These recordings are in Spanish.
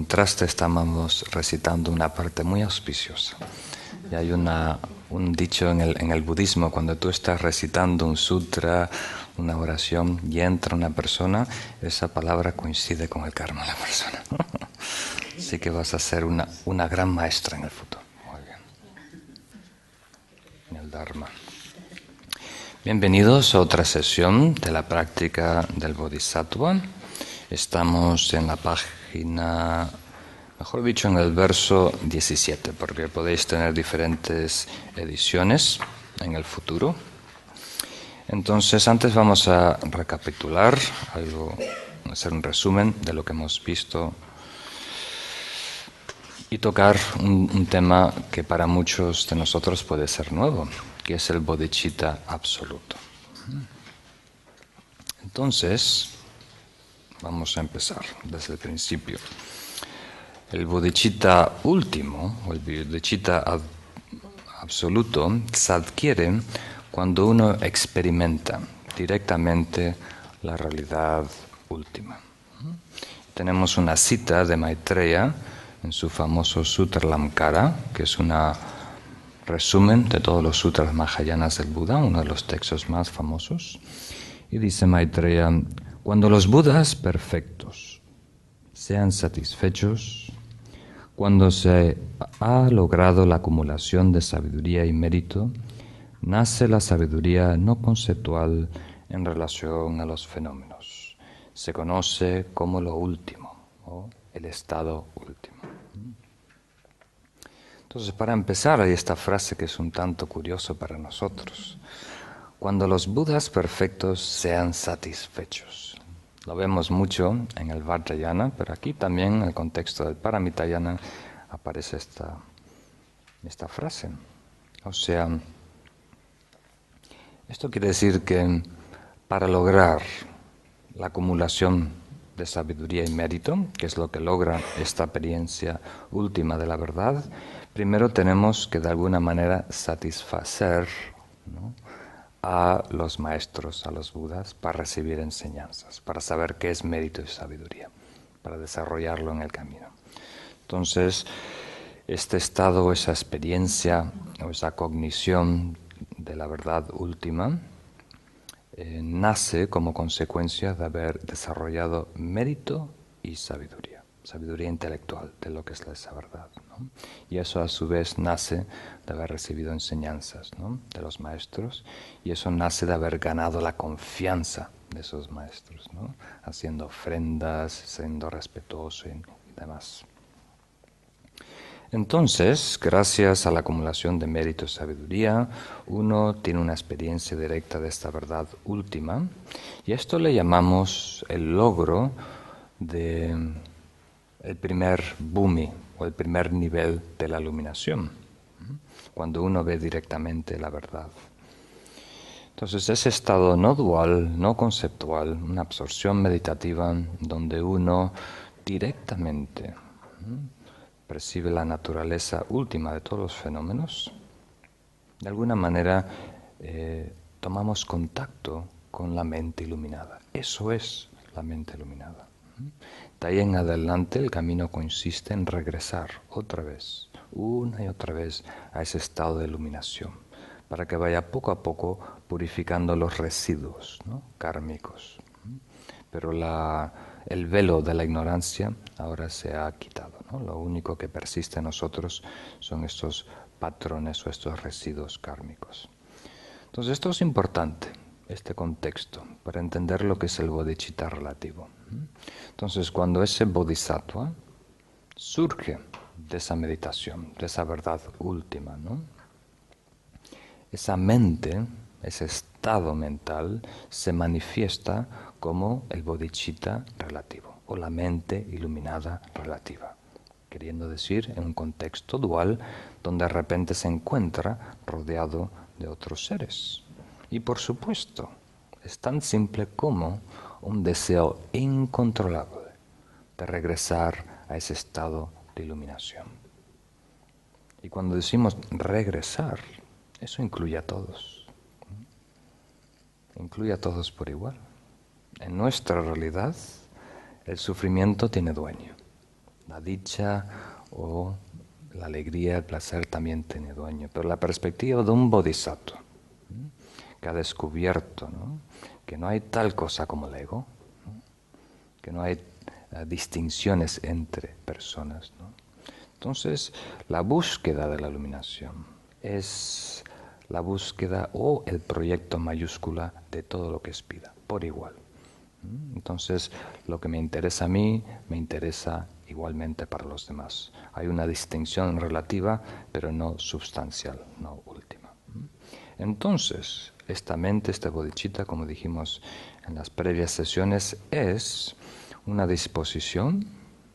contraste estamos recitando una parte muy auspiciosa. Y hay un dicho en el budismo: cuando tú estás recitando un sutra, una oración, y entra una persona, esa palabra coincide con el karma de la persona. Así que vas a ser una gran maestra en el futuro. Muy bien. En el Dharma. Bienvenidos a otra sesión de la práctica del Bodhisattva. Estamos en la página, mejor dicho, en el verso 17, porque podéis tener diferentes ediciones en el futuro. Entonces, antes vamos a recapitular hacer un resumen de lo que hemos visto y tocar un tema que para muchos de nosotros puede ser nuevo, que es el bodhicitta absoluto. Entonces, vamos a empezar desde el principio. El bodhicitta último, o el bodhicitta absoluto, se adquiere cuando uno experimenta directamente la realidad última. Tenemos una cita de Maitreya en su famoso Sutra Lamkara, que es un resumen de todos los sutras mahayanas del Buda, uno de los textos más famosos. Y dice Maitreya: cuando los Budas perfectos sean satisfechos, cuando se ha logrado la acumulación de sabiduría y mérito, nace la sabiduría no conceptual en relación a los fenómenos. Se conoce como lo último, o el estado último. Entonces, para empezar, hay esta frase que es un tanto curioso para nosotros: cuando los Budas perfectos sean satisfechos. Lo vemos mucho en el Vajrayana, pero aquí también en el contexto del Paramitayana aparece esta frase. O sea, esto quiere decir que para lograr la acumulación de sabiduría y mérito, que es lo que logra esta experiencia última de la verdad, primero tenemos que de alguna manera satisfacer, ¿no?, a los maestros, a los Budas, para recibir enseñanzas, para saber qué es mérito y sabiduría, para desarrollarlo en el camino. Entonces, este estado, esa experiencia o esa cognición de la verdad última nace como consecuencia de haber desarrollado mérito y sabiduría intelectual de lo que es esa verdad, ¿no? Y eso a su vez nace de haber recibido enseñanzas, ¿no?, de los maestros, y eso nace de haber ganado la confianza de esos maestros, ¿no?, haciendo ofrendas, siendo respetuoso y demás. Entonces, gracias a la acumulación de mérito y sabiduría, uno tiene una experiencia directa de esta verdad última, y esto le llamamos el logro del primer bhumi, o el primer nivel de la iluminación, cuando uno ve directamente la verdad. Entonces, ese estado no dual, no conceptual, una absorción meditativa donde uno directamente percibe la naturaleza última de todos los fenómenos, de alguna manera tomamos contacto con la mente iluminada. Eso es la mente iluminada. De ahí en adelante el camino consiste en regresar otra vez, una y otra vez, a ese estado de iluminación, para que vaya poco a poco purificando los residuos, ¿no?, kármicos. Pero el velo de la ignorancia ahora se ha quitado, ¿no? Lo único que persiste en nosotros son estos patrones o estos residuos kármicos. Entonces, esto es importante, este contexto, para entender lo que es el bodhicitta relativo. Entonces, cuando ese bodhisattva surge de esa meditación, de esa verdad última, ¿no?, esa mente, ese estado mental, se manifiesta como el bodhicitta relativo, o la mente iluminada relativa, queriendo decir en un contexto dual donde de repente se encuentra rodeado de otros seres. Y por supuesto, es tan simple como un deseo incontrolable de regresar a ese estado de iluminación. Y cuando decimos regresar, eso incluye a todos. Incluye a todos por igual. En nuestra realidad, el sufrimiento tiene dueño. La dicha o la alegría, el placer también tiene dueño, pero la perspectiva de un bodhisattva que ha descubierto, ¿no?, que no hay tal cosa como el ego, ¿no?, que no hay distinciones entre personas, ¿no? Entonces, la búsqueda de la iluminación es la búsqueda o el proyecto mayúscula de todo lo que es vida, por igual. Entonces, lo que me interesa a mí, me interesa igualmente para los demás. Hay una distinción relativa, pero no sustancial, no última. Entonces, esta mente, este bodhicitta, como dijimos en las previas sesiones, es una disposición,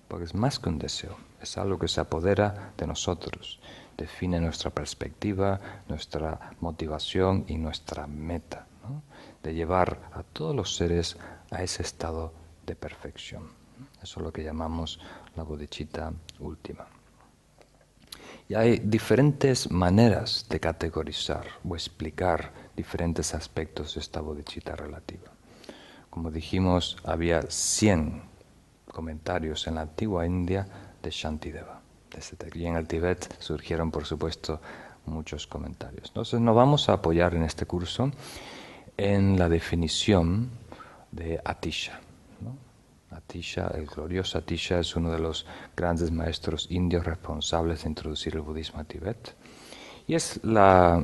porque es más que un deseo, es algo que se apodera de nosotros, define nuestra perspectiva, nuestra motivación y nuestra meta, ¿no?, de llevar a todos los seres a ese estado de perfección. Eso es lo que llamamos la bodhicitta última. Y hay diferentes maneras de categorizar o explicar diferentes aspectos de esta bodhicitta relativa. Como dijimos, había 100 comentarios en la antigua India de Shantideva. Y en el Tíbet surgieron, por supuesto, muchos comentarios. Entonces nos vamos a apoyar en este curso en la definición de Atisha, ¿no? Atisha, el glorioso Atisha, es uno de los grandes maestros indios responsables de introducir el budismo a Tíbet. Y es la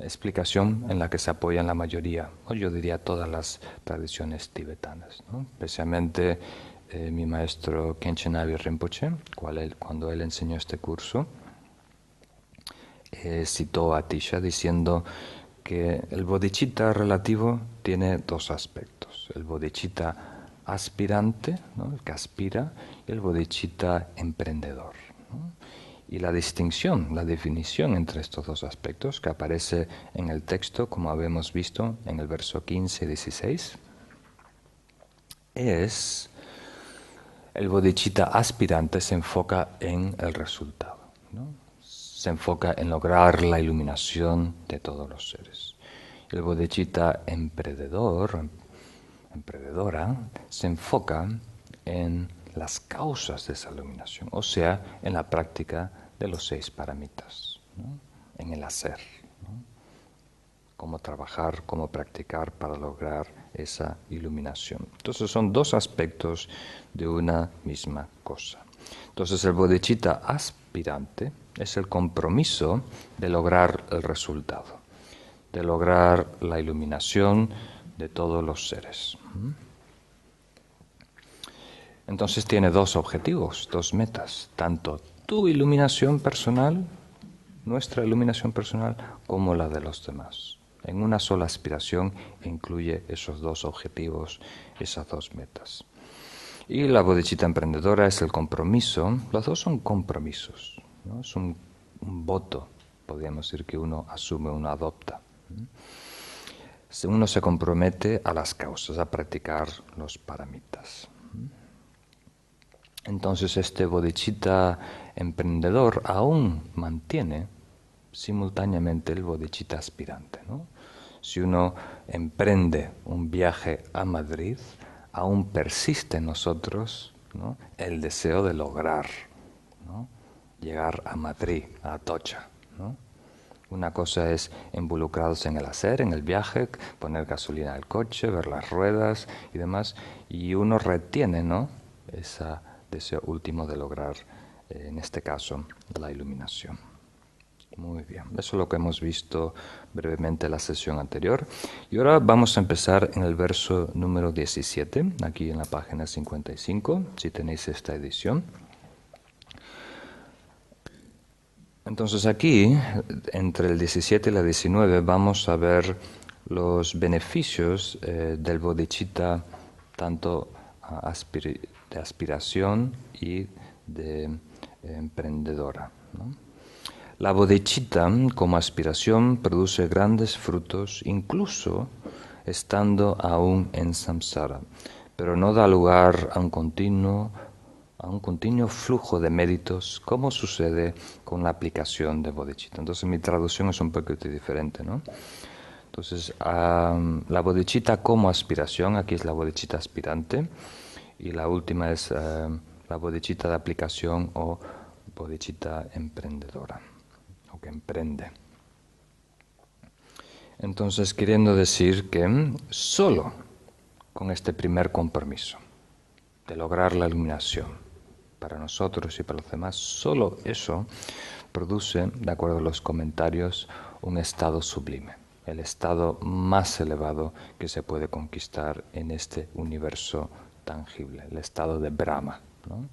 explicación en la que se apoyan la mayoría, o yo diría todas las tradiciones tibetanas, ¿no? Especialmente mi maestro Khenchen Abir Rinpoche, cuando él enseñó este curso, citó a Atisha diciendo que el bodhicitta relativo tiene dos aspectos: el bodhicitta aspirante, ¿no?, el que aspira, y el bodhicitta emprendedor, ¿no? Y la distinción, la definición entre estos dos aspectos, que aparece en el texto, como habíamos visto en el verso 15 y 16, es: el bodhicitta aspirante se enfoca en el resultado, ¿no? Se enfoca en lograr la iluminación de todos los seres. El bodhicitta emprendedora, se enfoca en las causas de esa iluminación, o sea, en la práctica de los 6 paramitas, ¿no?, en el hacer, ¿no?, cómo trabajar, cómo practicar para lograr esa iluminación. Entonces son dos aspectos de una misma cosa. Entonces el bodhicitta aspirante es el compromiso de lograr el resultado, de lograr la iluminación de todos los seres. Entonces tiene dos objetivos, dos metas, tanto tu iluminación personal, nuestra iluminación personal, como la de los demás. En una sola aspiración incluye esos dos objetivos, esas dos metas. Y la bodhicitta emprendedora es el compromiso, los dos son compromisos, ¿no? Es un voto, podríamos decir, que uno asume, uno adopta. Uno se compromete a las causas, a practicar los paramitas. Entonces este bodhicitta emprendedor aún mantiene simultáneamente el bodhicitta aspirante, ¿no? Si uno emprende un viaje a Madrid, aún persiste en nosotros, ¿no?, el deseo de lograr, ¿no?, llegar a Madrid, a Atocha, ¿no? Una cosa es involucrados en el hacer, en el viaje, poner gasolina al coche, ver las ruedas y demás, y uno retiene, ¿no?, ese deseo último de lograr, en este caso, la iluminación. Muy bien, eso es lo que hemos visto brevemente en la sesión anterior. Y ahora vamos a empezar en el verso número 17, aquí en la página 55, si tenéis esta edición. Entonces aquí, entre el 17 y la 19, vamos a ver los beneficios del bodhicitta, tanto de aspiración y de emprendedora, ¿no? La bodhicitta como aspiración produce grandes frutos, incluso estando aún en samsara, pero no da lugar a un continuo flujo de méritos, como sucede con la aplicación de bodhicitta. Entonces mi traducción es un poquito diferente, ¿no? Entonces, la bodhicitta como aspiración, aquí es la bodhicitta aspirante, y la última es la bodhicitta de aplicación o bodhicitta emprendedora, o que emprende. Entonces, queriendo decir que solo con este primer compromiso de lograr la iluminación para nosotros y para los demás, solo eso produce, de acuerdo a los comentarios, un estado sublime, el estado más elevado que se puede conquistar en este universo tangible, el estado de Brahma, ¿no?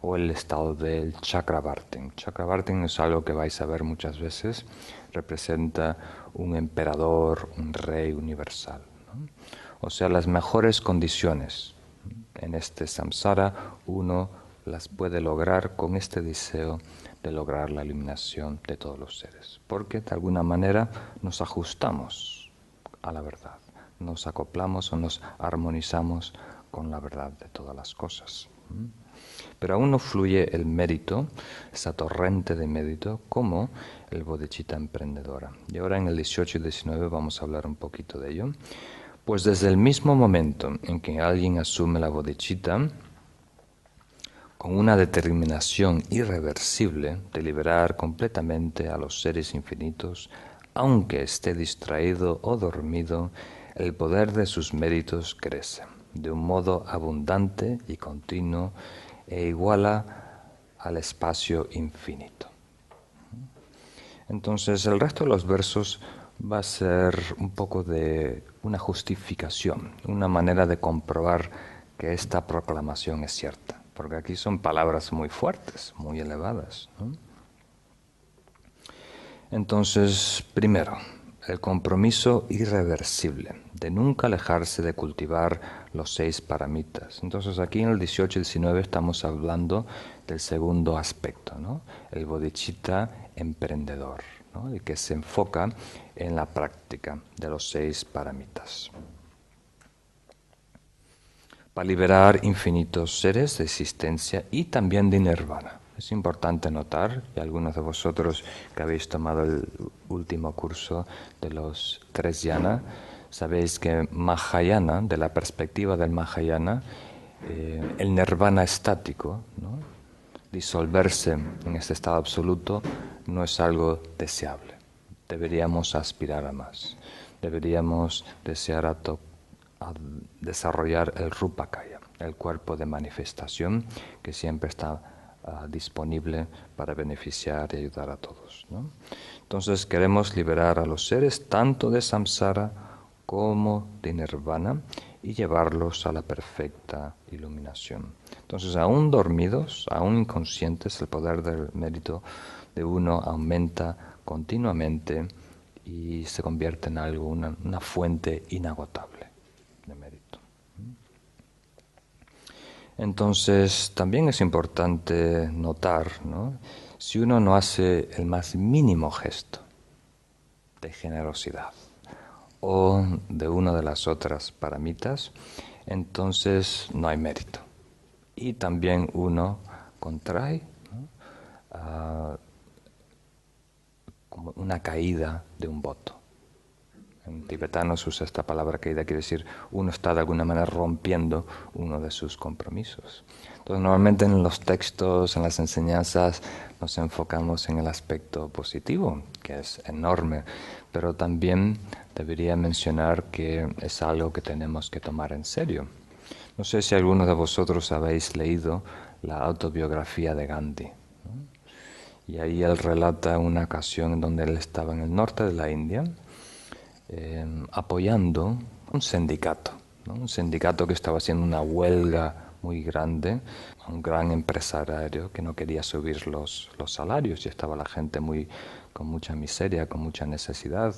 O el estado del Chakravartin. Chakravartin es algo que vais a ver muchas veces, representa un emperador, un rey universal, ¿no? O sea, las mejores condiciones en este samsara uno las puede lograr con este deseo de lograr la iluminación de todos los seres, porque de alguna manera nos ajustamos a la verdad, nos acoplamos o nos armonizamos con la verdad de todas las cosas. Pero aún no fluye el mérito, esa torrente de mérito, como el bodhicitta emprendedora. Y ahora en el 18 y 19 vamos a hablar un poquito de ello. Pues desde el mismo momento en que alguien asume la bodhicitta, con una determinación irreversible de liberar completamente a los seres infinitos, aunque esté distraído o dormido, el poder de sus méritos crece de un modo abundante y continuo e iguala al espacio infinito. Entonces, el resto de los versos va a ser un poco de una justificación, una manera de comprobar que esta proclamación es cierta, porque aquí son palabras muy fuertes, muy elevadas, ¿no? Entonces, primero, el compromiso irreversible de nunca alejarse de cultivar los 6 paramitas. Entonces, aquí en el 18 y 19 estamos hablando del segundo aspecto, ¿no? El bodhicitta emprendedor, ¿no? El que se enfoca en la práctica de los 6 paramitas, para liberar infinitos seres de existencia y también de nirvana. Es importante notar, y algunos de vosotros que habéis tomado el último curso de los 3 yana, sabéis que Mahayana, de la perspectiva del Mahayana, el nirvana estático, ¿no? Disolverse en este estado absoluto no es algo deseable. Deberíamos aspirar a más. Deberíamos desear a desarrollar el Rupakaya, el cuerpo de manifestación que siempre está disponible para beneficiar y ayudar a todos, ¿no? Entonces queremos liberar a los seres tanto de samsara como de nirvana y llevarlos a la perfecta iluminación. Entonces, aún dormidos, aún inconscientes, el poder del mérito de uno aumenta continuamente y se convierte en algo, una fuente inagotable de mérito. Entonces, también es importante notar, ¿no? Si uno no hace el más mínimo gesto de generosidad o de una de las otras paramitas, entonces no hay mérito. Y también uno contrae, ¿no? Como una caída de un voto. En tibetano se usa esta palabra caída, quiere decir uno está de alguna manera rompiendo uno de sus compromisos. Entonces, normalmente en los textos, en las enseñanzas, nos enfocamos en el aspecto positivo, que es enorme, pero también debería mencionar que es algo que tenemos que tomar en serio. No sé si algunos de vosotros habéis leído la autobiografía de Gandhi, ¿no? Y ahí él relata una ocasión en donde él estaba en el norte de la India, apoyando un sindicato, ¿no? Un sindicato que estaba haciendo una huelga muy grande, un gran empresario que no quería subir los salarios y estaba la gente con mucha miseria, con mucha necesidad.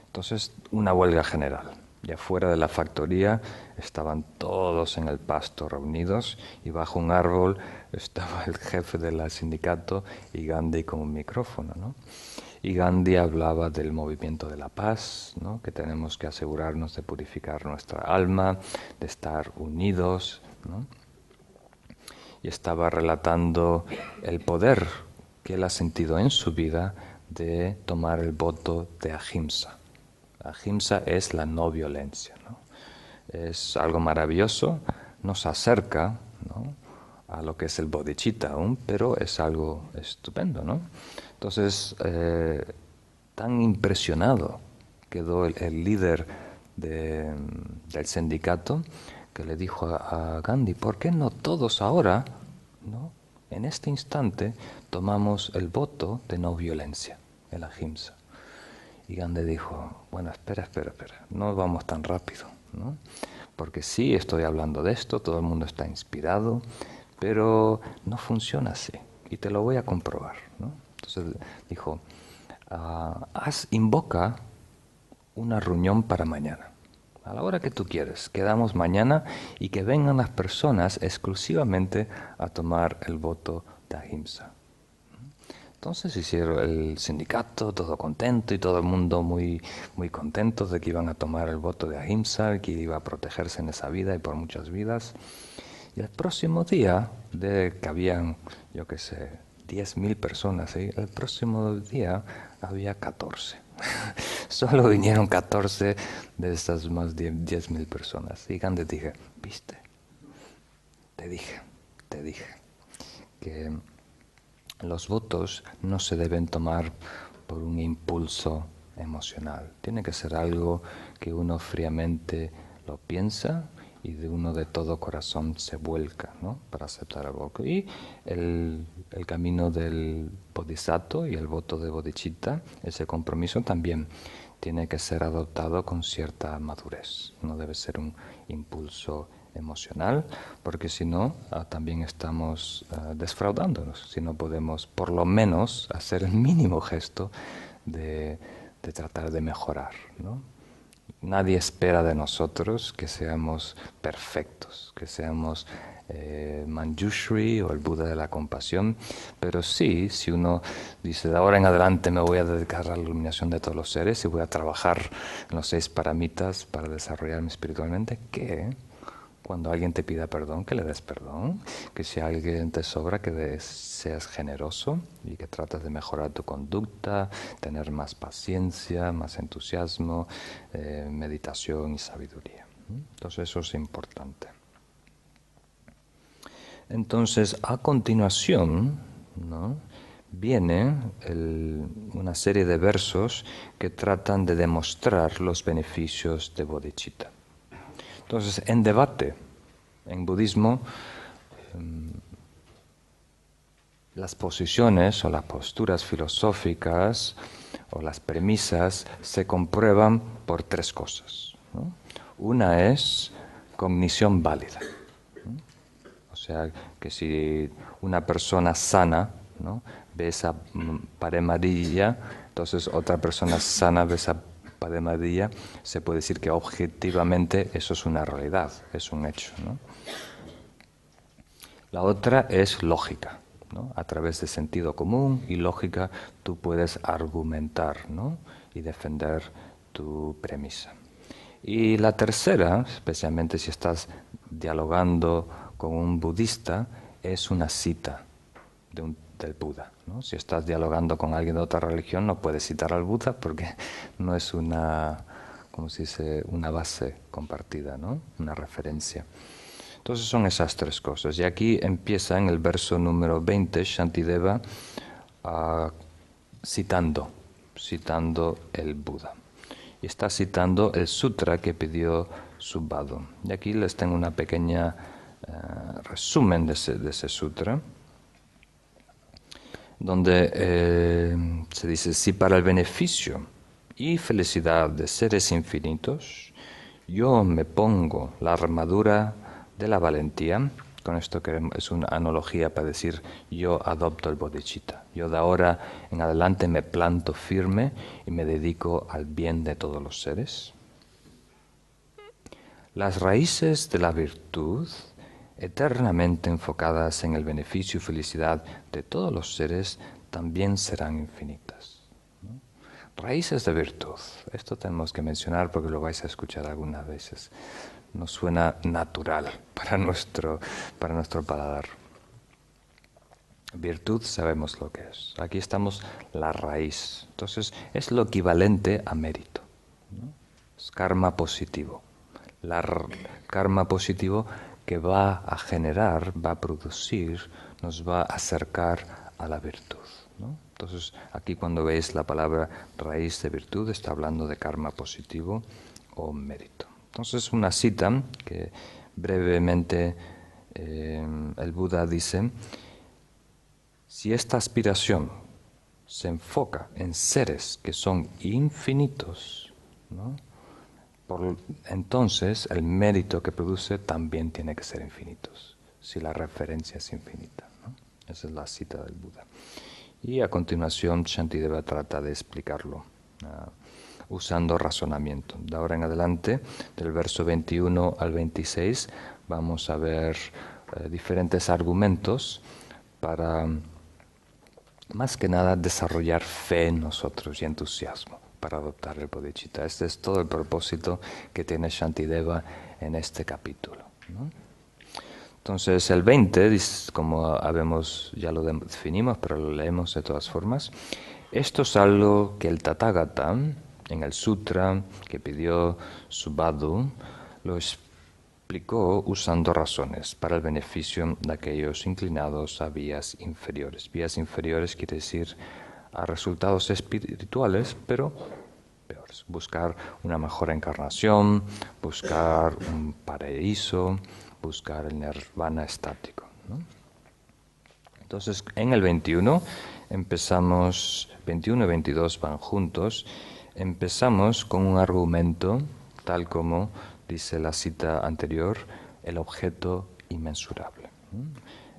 Entonces, una huelga general. Y afuera de la factoría estaban todos en el pasto reunidos y bajo un árbol estaba el jefe del sindicato y Gandhi con un micrófono, ¿no? Y Gandhi hablaba del movimiento de la paz, ¿no? Que tenemos que asegurarnos de purificar nuestra alma, de estar unidos, ¿no? Y estaba relatando el poder que él ha sentido en su vida de tomar el voto de ahimsa. Ahimsa es la no violencia, ¿no? Es algo maravilloso, nos acerca, ¿no? a lo que es el bodhicitta aún, pero es algo estupendo, ¿no? Entonces, tan impresionado quedó el líder del sindicato que le dijo a Gandhi, ¿por qué no todos ahora, ¿no? En este instante, tomamos el voto de no violencia, el ahimsa? Y Gandhi dijo, bueno, espera, no vamos tan rápido, ¿no? Porque sí, estoy hablando de esto, todo el mundo está inspirado, pero no funciona así, y te lo voy a comprobar, ¿no? Entonces dijo, invoca una reunión para mañana, a la hora que tú quieres, quedamos mañana y que vengan las personas exclusivamente a tomar el voto de ahimsa. Entonces hicieron el sindicato, todo contento y todo el mundo muy, muy contentos de que iban a tomar el voto de ahimsa, que iba a protegerse en esa vida y por muchas vidas. Y el próximo día, de que habían, yo qué sé, 10.000 personas, ¿sí? El próximo día había 14. Solo vinieron 14 de estas más de 10.000 personas. Y Gandhi dije, viste, te dije que los votos no se deben tomar por un impulso emocional. Tiene que ser algo que uno fríamente lo piensa y de uno de todo corazón se vuelca, ¿no? Para aceptar el voto. Y el camino del bodhisattva y el voto de bodhicitta, ese compromiso también tiene que ser adoptado con cierta madurez. No debe ser un impulso emocional, porque si no, también estamos desfraudándonos, si no podemos por lo menos hacer el mínimo gesto de tratar de mejorar, ¿no? Nadie espera de nosotros que seamos perfectos, que seamos Manjushri o el Buda de la compasión, pero sí, si uno dice de ahora en adelante me voy a dedicar a la iluminación de todos los seres y voy a trabajar en los 6 paramitas para desarrollarme espiritualmente, ¿qué? Cuando alguien te pida perdón, que le des perdón, que si alguien te sobra, que seas generoso y que trates de mejorar tu conducta, tener más paciencia, más entusiasmo, meditación y sabiduría. Entonces eso es importante. Entonces, a continuación, ¿no?, viene una serie de versos que tratan de demostrar los beneficios de bodhicitta. Entonces, en debate, en budismo, las posiciones o las posturas filosóficas o las premisas se comprueban por 3 cosas, ¿no? Una es cognición válida, ¿no? O sea, que si una persona sana, ¿no?, ve esa pared amarilla, entonces otra persona sana ve esa pared amarilla, se puede decir que objetivamente eso es una realidad, es un hecho, ¿no? La otra es lógica, ¿no? A través de sentido común y lógica tú puedes argumentar, ¿no?, y defender tu premisa. Y la tercera, especialmente si estás dialogando con un budista, es una cita del Buda, ¿no? Si estás dialogando con alguien de otra religión, no puedes citar al Buda porque no es una, ¿cómo se dice?, una base compartida, ¿no?, una referencia. Entonces son esas 3 cosas. Y aquí empieza en el verso número 20, Shantideva citando el Buda. Y está citando el sutra que pidió Subbado. Y aquí les tengo una pequeña resumen de ese sutra, donde se dice, si para el beneficio y felicidad de seres infinitos, yo me pongo la armadura de la valentía, con esto que es una analogía para decir yo adopto el bodhicitta, yo de ahora en adelante me planto firme y me dedico al bien de todos los seres. Las raíces de la virtud, eternamente enfocadas en el beneficio y felicidad de todos los seres, también serán infinitas, ¿no? Raíces de virtud, esto tenemos que mencionar porque lo vais a escuchar algunas veces. Nos suena natural para nuestro paladar. Virtud sabemos lo que es. Aquí estamos la raíz. Entonces es lo equivalente a mérito, ¿no? Es karma positivo. Karma positivo que va a generar, va a producir, nos va a acercar a la virtud, ¿no? Entonces, aquí cuando veis la palabra raíz de virtud, está hablando de karma positivo o mérito. Entonces, una cita que brevemente el Buda dice: si esta aspiración se enfoca en seres que son infinitos, ¿no?, entonces el mérito que produce también tiene que ser infinito, si la referencia es infinita, ¿no? Esa es la cita del Buda. Y a continuación Shantideva trata de explicarlo usando razonamiento. De ahora en adelante, del verso 21 al 26, vamos a ver diferentes argumentos para, más que nada, desarrollar fe en nosotros y entusiasmo para adoptar el bodhicitta. Este es todo el propósito que tiene Shantideva en este capítulo, ¿no? Entonces el 20, como ya lo definimos, pero lo leemos de todas formas. Esto es algo que el Tathagata, en el sutra que pidió Subhadhu, lo explicó usando razones para el beneficio de aquellos inclinados a vías inferiores. Vías inferiores quiere decir a resultados espirituales, pero peores. Buscar una mejor encarnación, buscar un paraíso, buscar el nirvana estático, ¿no? Entonces, en el 21 empezamos, 21 y 22 van juntos, empezamos con un argumento, tal como dice la cita anterior, el objeto inmensurable.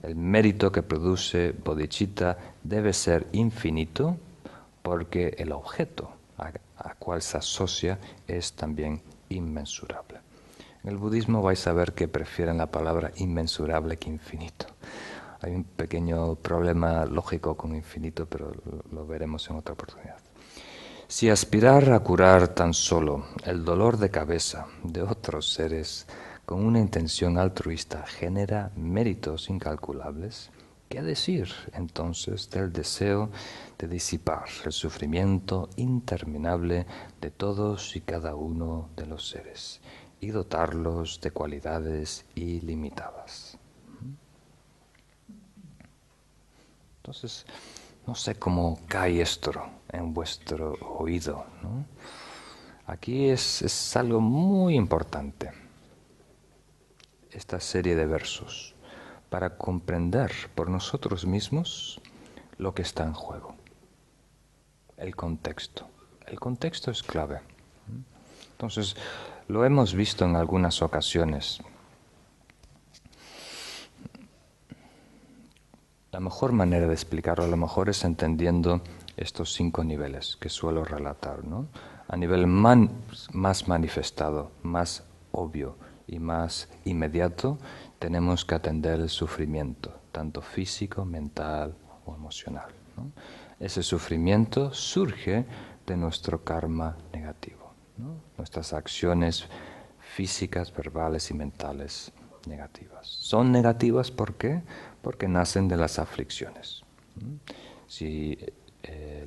El mérito que produce bodhicitta debe ser infinito porque el objeto a cual se asocia es también inmensurable. En el budismo vais a ver que prefieren la palabra inmensurable que infinito. Hay un pequeño problema lógico con infinito, pero lo veremos en otra oportunidad. Si aspirar a curar tan solo el dolor de cabeza de otros seres con una intención altruista genera méritos incalculables, ¿qué decir entonces del deseo de disipar el sufrimiento interminable de todos y cada uno de los seres y dotarlos de cualidades ilimitadas? Entonces, no sé cómo cae esto en vuestro oído, ¿no? Aquí es algo muy importante, esta serie de versos, para comprender por nosotros mismos lo que está en juego. El contexto. El contexto es clave. Entonces, lo hemos visto en algunas ocasiones. La mejor manera de explicarlo a lo mejor es entendiendo estos 5 niveles que suelo relatar, ¿no? A nivel más manifestado, más obvio y más inmediato, tenemos que atender el sufrimiento, tanto físico, mental o emocional, ¿no? Ese sufrimiento surge de nuestro karma negativo, ¿no? Nuestras acciones físicas, verbales y mentales negativas. Son negativas ¿por qué? Porque nacen de las aflicciones. Si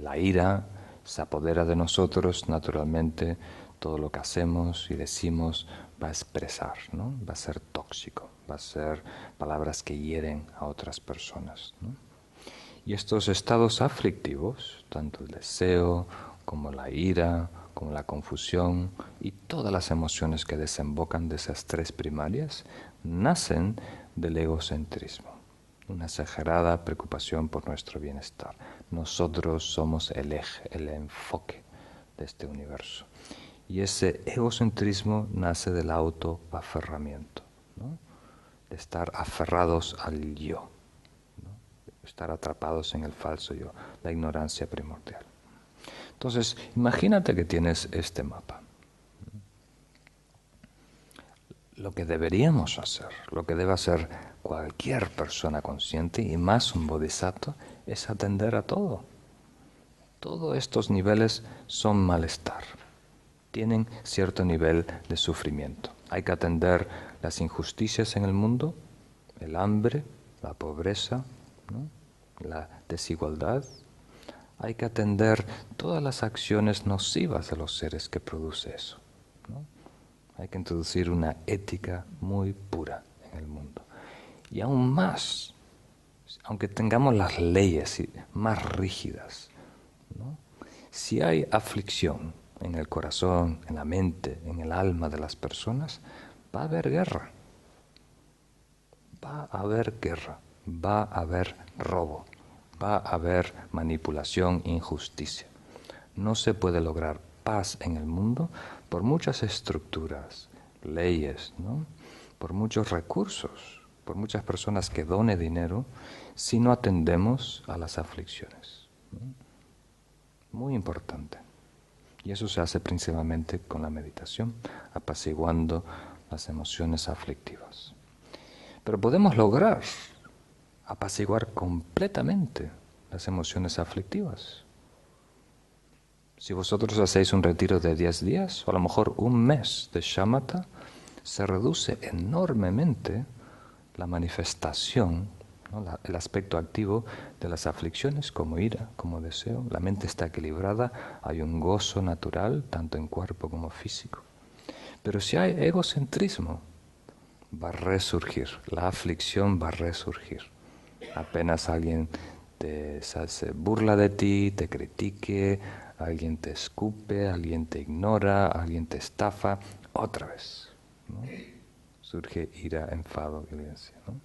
la ira se apodera de nosotros, naturalmente todo lo que hacemos y decimos va a expresar, ¿no? Va a ser tóxico, va a ser palabras que hieren a otras personas, ¿no? Y estos estados aflictivos, tanto el deseo como la ira, como la confusión y todas las emociones que desembocan de esas 3 primarias, nacen del egocentrismo, una exagerada preocupación por nuestro bienestar. Nosotros somos el eje, el enfoque de este universo. Y ese egocentrismo nace del autoaferramiento, ¿no? De estar aferrados al yo, estar atrapados en el falso yo, la ignorancia primordial. Entonces, imagínate que tienes este mapa. Lo que deberíamos hacer, lo que debe hacer cualquier persona consciente, y más un bodhisattva, es atender a todo. Todos estos niveles son malestar, tienen cierto nivel de sufrimiento. Hay que atender las injusticias en el mundo, el hambre, la pobreza, ¿no? La desigualdad. Hay que atender todas las acciones nocivas de los seres que produce eso, ¿no? Hay que introducir una ética muy pura en en el mundo. Y aún más, aunque tengamos las leyes más rígidas, ¿no? Si hay aflicción en el corazón, en la mente, en el alma de las personas, va a haber guerra. Va a haber guerra, va a haber robo, va a haber manipulación, injusticia. No se puede lograr paz en el mundo por muchas estructuras, leyes, ¿no? Por muchos recursos, por muchas personas que donen dinero, si no atendemos a las aflicciones, ¿no? Muy importante. Y eso se hace principalmente con la meditación, apaciguando las emociones aflictivas. Pero podemos lograr apaciguar completamente las emociones aflictivas. Si vosotros hacéis un retiro de 10 días, o a lo mejor un mes de shamatha, se reduce enormemente la manifestación, ¿no? El aspecto activo de las aflicciones como ira, como deseo. La mente está equilibrada, hay un gozo natural, tanto en cuerpo como físico. Pero si hay egocentrismo, va a resurgir, la aflicción va a resurgir. Apenas alguien se burla de ti, te critique, alguien te escupe, alguien te ignora, alguien te estafa, otra vez, ¿no? Surge ira, enfado, violencia, ¿no?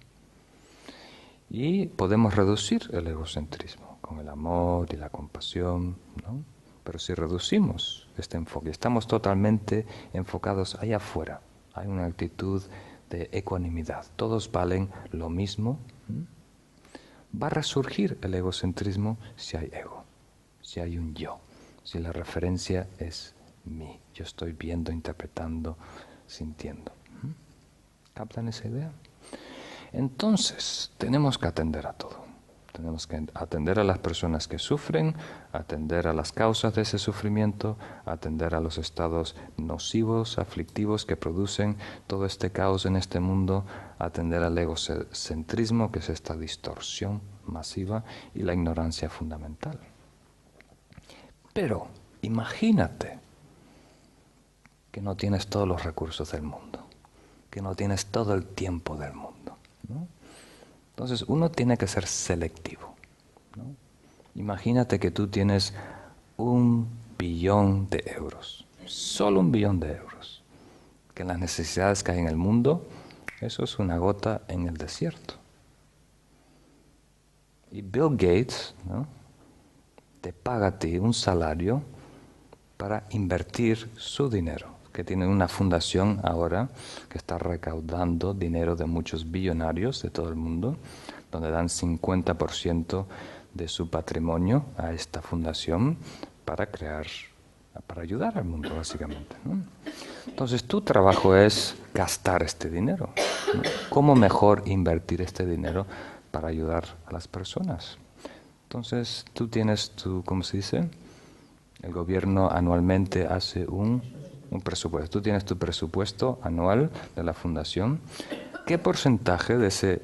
Y podemos reducir el egocentrismo con el amor y la compasión, ¿no? Pero si reducimos este enfoque, estamos totalmente enfocados allá afuera, hay una actitud de ecuanimidad, todos valen lo mismo, ¿no? Va a resurgir el egocentrismo si hay ego, si hay un yo, si la referencia es mí, yo estoy viendo, interpretando, sintiendo. ¿Captan esa idea? Entonces, tenemos que atender a todo. Tenemos que atender a las personas que sufren, atender a las causas de ese sufrimiento, atender a los estados nocivos, aflictivos que producen todo este caos en este mundo, atender al egocentrismo, que es esta distorsión masiva, y la ignorancia fundamental. Pero imagínate que no tienes todos los recursos del mundo, que no tienes todo el tiempo del mundo, ¿no? Entonces uno tiene que ser selectivo, ¿no? Imagínate que tú tienes 1 billón de euros, solo 1 billón de euros, que las necesidades que hay en el mundo, eso es una gota en el desierto. Y Bill Gates, ¿no?, te paga a ti un salario para invertir su dinero, que tiene una fundación ahora que está recaudando dinero de muchos billonarios de todo el mundo, donde dan 50% de su patrimonio a esta fundación para ayudar al mundo, básicamente, ¿no? Entonces, tu trabajo es gastar este dinero, ¿no? ¿Cómo mejor invertir este dinero para ayudar a las personas? Entonces, tú tienes ¿cómo se dice? El gobierno anualmente hace un presupuesto. Tú tienes tu presupuesto anual de la fundación. ¿Qué porcentaje de ese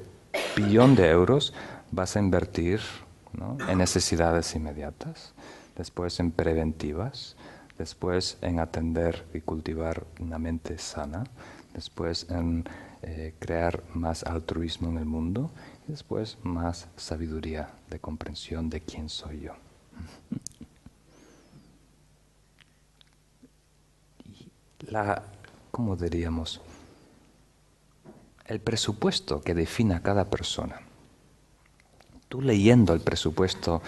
1 billón de euros vas a invertir, ¿no?, en necesidades inmediatas, después en preventivas, después en atender y cultivar una mente sana, después en crear más altruismo en el mundo y después más sabiduría de comprensión de quién soy yo? ¿Cómo diríamos? El presupuesto que define a cada persona. Tú leyendo el presupuesto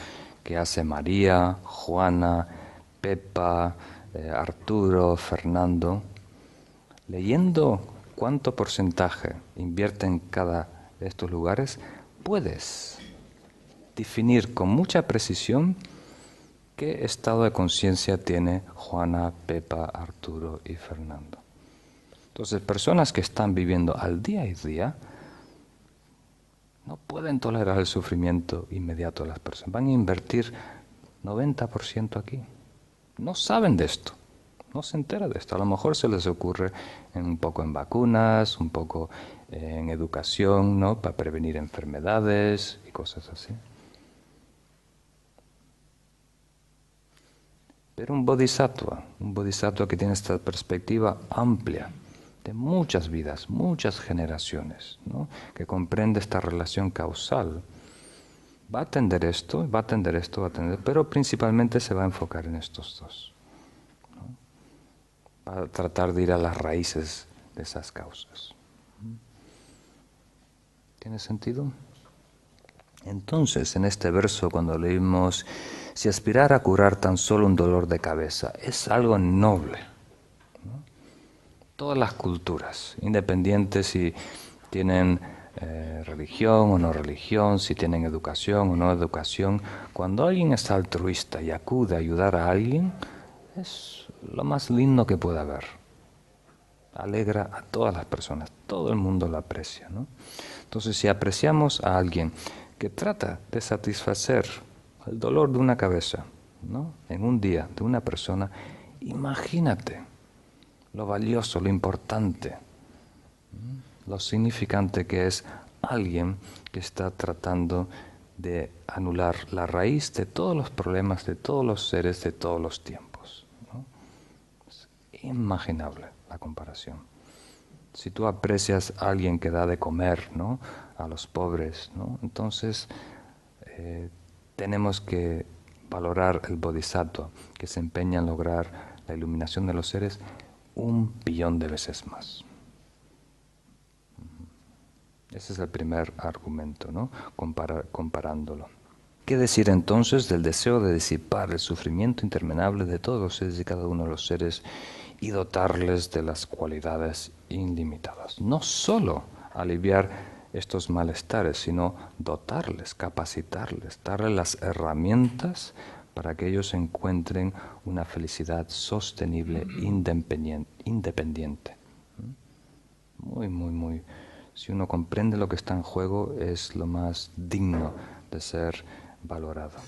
que hace María, Juana, Pepa, Arturo, Fernando, leyendo cuánto porcentaje invierte en cada de estos lugares, puedes definir con mucha precisión qué estado de conciencia tiene Juana, Pepa, Arturo y Fernando. Entonces, personas que están viviendo al día y día no pueden tolerar el sufrimiento inmediato de las personas. Van a invertir 90% aquí. No saben de esto, no se entera de esto. A lo mejor se les ocurre un poco en vacunas, un poco en educación, ¿no?, para prevenir enfermedades y cosas así. Pero un bodhisattva que tiene esta perspectiva amplia, de muchas vidas, muchas generaciones, ¿no? Que comprende esta relación causal. Va a atender esto, va a atender esto, va a atender, pero principalmente se va a enfocar en estos dos. Va a tratar de ir a las raíces de esas causas. ¿Tiene sentido? Entonces, en este verso, cuando leímos, si aspirar a curar tan solo un dolor de cabeza, es algo noble, ¿no? Todas las culturas, independientes si tienen religión o no religión, si tienen educación o no educación, cuando alguien es altruista y acude a ayudar a alguien, es lo más lindo que pueda haber. Alegra a todas las personas, todo el mundo lo aprecia, ¿no? Entonces, si apreciamos a alguien que trata de satisfacer el dolor de una cabeza, ¿no? En un día de una persona, imagínate lo valioso, lo importante, lo significante que es alguien que está tratando de anular la raíz de todos los problemas de todos los seres de todos los tiempos, ¿no? Es inimaginable la comparación. Si tú aprecias a alguien que da de comer, ¿no?, a los pobres, ¿no?, entonces tenemos que valorar el bodhisattva que se empeña en lograr la iluminación de los seres 1.000.000.000 de veces más. Ese es el primer argumento, ¿no?, comparándolo. ¿Qué decir entonces del deseo de disipar el sufrimiento interminable de todos los seres y cada uno de los seres y dotarles de las cualidades ilimitadas? No solo aliviar estos malestares, sino dotarles, capacitarles, darles las herramientas para que ellos encuentren una felicidad sostenible, independiente. Muy. Si uno comprende lo que está en juego, es lo más digno de ser valorado.